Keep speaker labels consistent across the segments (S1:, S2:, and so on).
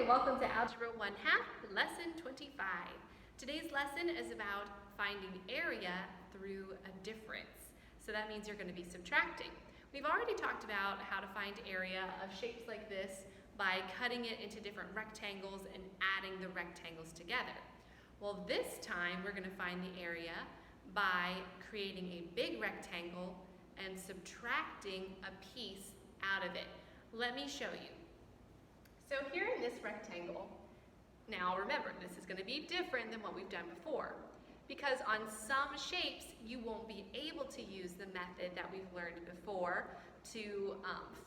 S1: welcome to Algebra 1/2, Lesson 25. Today's lesson is about finding area through a difference. So that means you're going to be subtracting. We've already talked about how to find area of shapes like this by cutting it into different rectangles and adding the rectangles together. Well, this time we're going to find the area by creating a big rectangle and subtracting a piece out of it. Let me show you. So here in this rectangle, now remember, this is going to be different than what we've done before, because on some shapes you won't be able to use the method that we've learned before to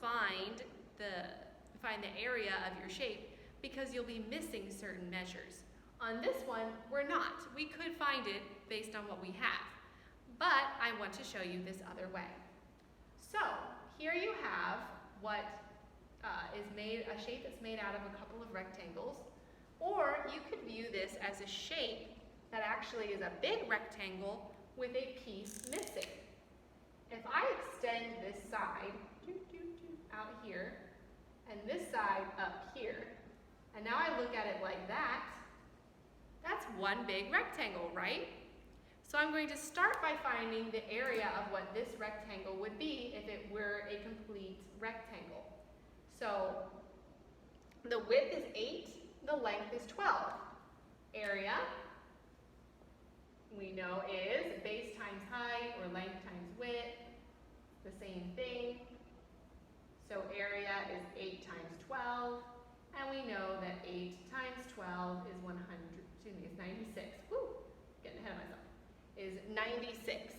S1: find the area of your shape, because you'll be missing certain measures. On this one, we're not. We could find it based on what we have, but I want to show you this other way. So here you have what a shape that's made out of a couple of rectangles, or you could view this as a shape that actually is a big rectangle with a piece missing. If I extend this side out here and this side up here, and now I look at it like that, that's one big rectangle, right? So I'm going to start by finding the area of what this rectangle would be if it were a complete rectangle. So the width is 8, the length is 12. Area, we know, is base times height, or length times width, the same thing. So area is 8 times 12, and we know that 8 times 12 is 96. Woo, getting ahead of myself. Is 96.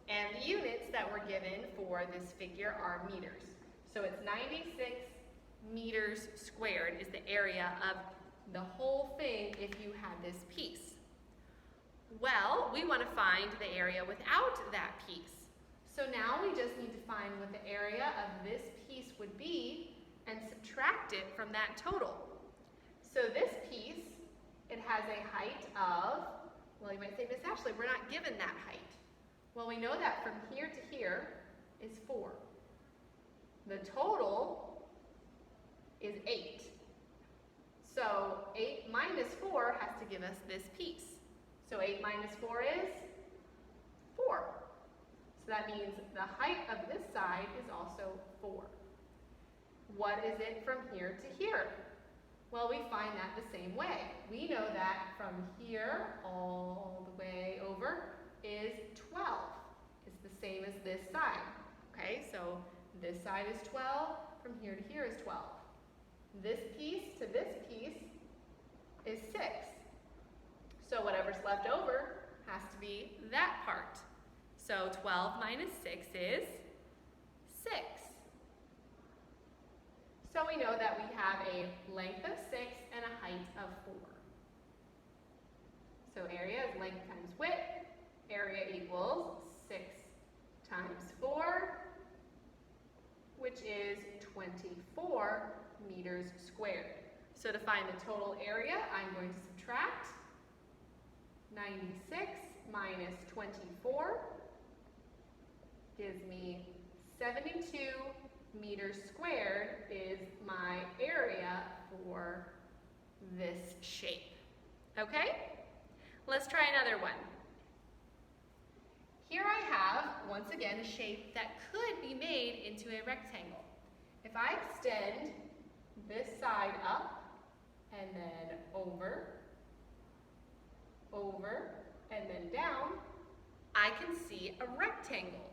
S1: And the units that were given for this figure are meters. So it's 96 meters squared is the area of the whole thing if you had this piece. Well, we want to find the area without that piece. So now we just need to find what the area of this piece would be and subtract it from that total. So this piece, it has a height of, well, you might say, Miss Ashley, we're not given that height. Well, we know that from here to here is 4. The total is 8. So 8 minus 4 has to give us this piece. So 8 minus 4 is 4. So that means the height of this side is also 4. What is it from here to here? Well, we find that the same way. We know that from here all the way over is 12. It's the same as this side. Okay, so this side is 12, from here to here is 12. This piece to this piece is 6. So whatever's left over has to be that part. So 12 minus 6 is 6. So we know that we have a length of 6 and a height of 4. So area is length times width. Area equals 6 times 4, which is 24 meters squared. So to find the total area, I'm going to subtract 96 minus 24 gives me 72 meters squared is my area for this shape. Okay? Let's try another one. Here I have, once again, a shape that could be made into a rectangle. If I extend this side up and then over, and then down, I can see a rectangle.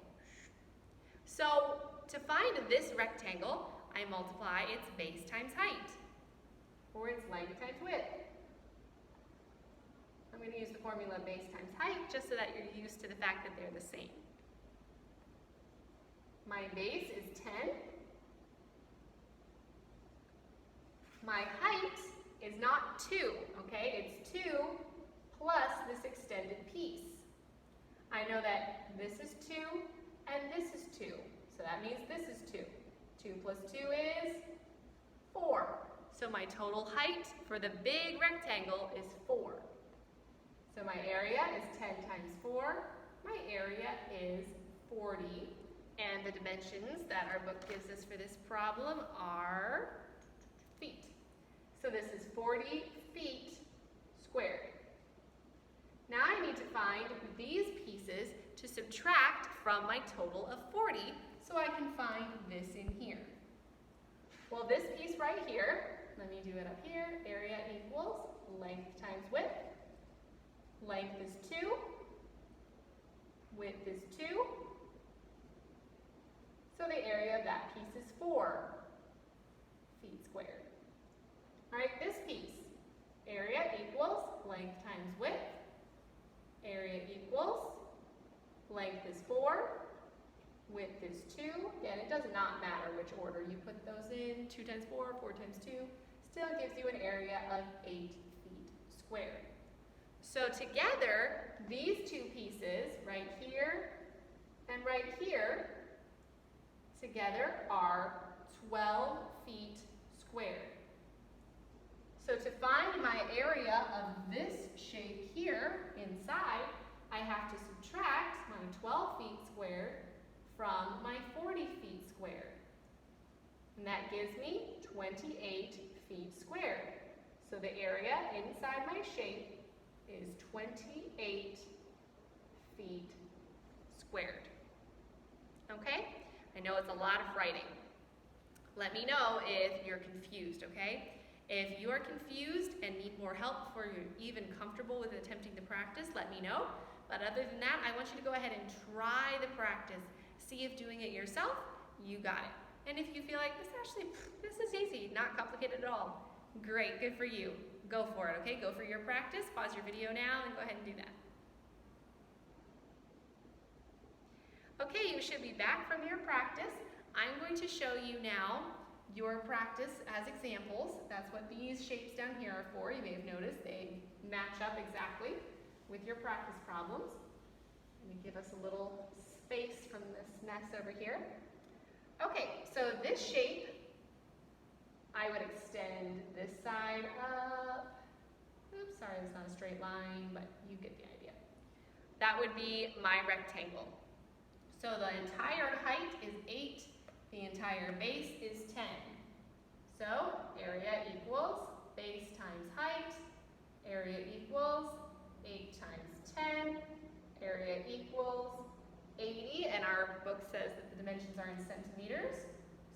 S1: So to find this rectangle, I multiply its base times height, or its length times width. I'm going to use the formula base times height just so that you're used to the fact that they're the same. My base is 10. My height is not 2, okay? It's 2 plus this extended piece. I know that this is 2 and this is 2. So that means this is 2. 2 plus 2 is 4. So my total height for the big rectangle is 4. So my area is 10 times 4. My area is 40. And the dimensions that our book gives us for this problem are feet. So this is 40 feet squared. Now I need to find these pieces to subtract from my total of 40 so I can find this in here. Well, this piece right here, let me do it up here, area equals length times width. Length is 2, width is 2, so the area of that piece is 4 feet squared. All right, this piece, area equals length times width. Area equals length is 4, width is 2. Again, it does not matter which order you put those in. 2 times 4, 4 times 2, still gives you an area of 8 feet squared. So together, these two pieces, right here and right here, together are 12 feet squared. So to find my area of this shape here inside, I have to subtract my 12 feet squared from my 40 feet squared. And that gives me 28 feet squared. So the area inside my shape is 28 feet squared. Okay? I know it's a lot of writing. Let me know if you're confused, okay? If you are confused and need more help before you're even comfortable with attempting to practice, let me know. But other than that, I want you to go ahead and try the practice. See if doing it yourself, you got it. And if you feel like this is easy, not complicated at all, great, good for you. Go for it, okay? Go for your practice. Pause your video now and go ahead and do that. Okay, you should be back from your practice. I'm going to show you now your practice as examples. That's what these shapes down here are for. You may have noticed they match up exactly with your practice problems. Let me give us a little space from this mess over here. Okay, so this shape, I would extend this side up. Oops, sorry, it's not a straight line, but you get the idea. That would be my rectangle. So the entire height is 8, the entire base is 10. So area equals base times height, area equals 8 times 10, area equals 80, and our book says that the dimensions are in centimeters.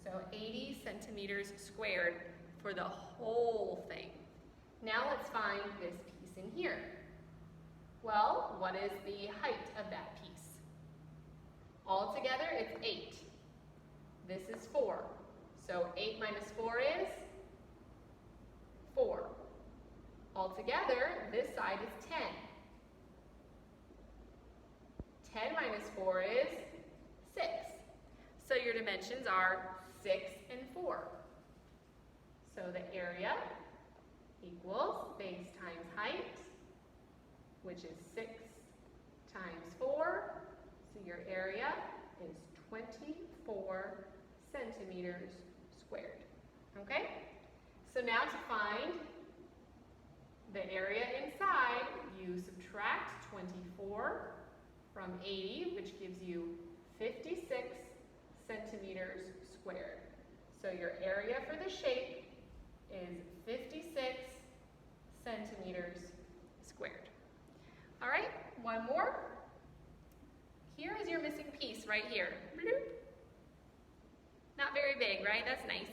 S1: So 80 centimeters squared for the whole thing. Now let's find this piece in here. Well, what is the height of that piece? Altogether, it's 8. This is 4. So 8 minus 4 is 4. Altogether, this side is 10. 10 minus 4 is 6. So your dimensions are 6 and 4. So the area equals base times height, which is 6 times 4. So your area is 24 centimeters squared. Okay? So now to find the area inside, you subtract 24 from 80, which gives you 56 centimeters squared. So your area for the shape is 56 centimeters squared. All right, one more. Here is your missing piece right here. Not very big, right? That's nice.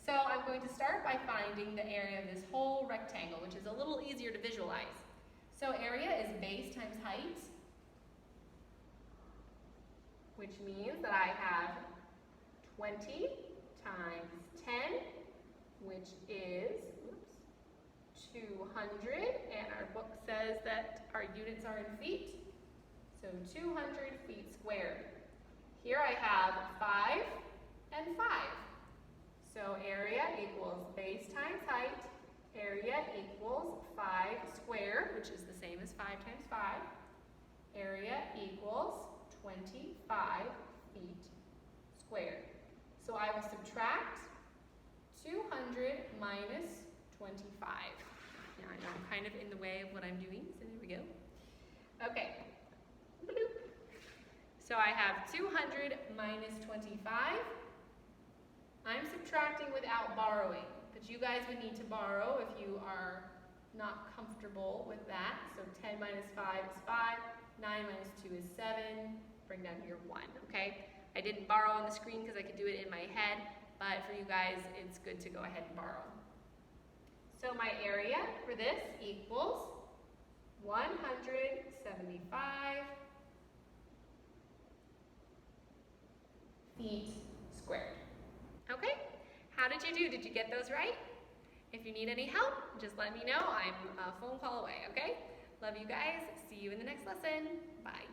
S1: So I'm going to start by finding the area of this whole rectangle, which is a little easier to visualize. So area is base times height, which means that I have 20 times 10, which is 200, and our book says that our units are in feet, so 200 feet squared. Here I have 5 and 5. So area equals base times height, area equals 5 squared, which is the same as 5 times 5. Area equals 25 feet squared. So I will subtract 200 minus 25. Now I know I'm kind of in the way of what I'm doing, so there we go. Okay. Bloop. So I have 200 minus 25. I'm subtracting without borrowing. The which you guys would need to borrow if you are not comfortable with that. So 10 minus 5 is 5, 9 minus 2 is 7, bring down your 1, okay? I didn't borrow on the screen because I could do it in my head, but for you guys, it's good to go ahead and borrow. So my area for this equals 175 feet squared. Okay, how did you do? Did you get those right? If you need any help, just let me know. I'm a phone call away, okay? Love you guys. See you in the next lesson. Bye.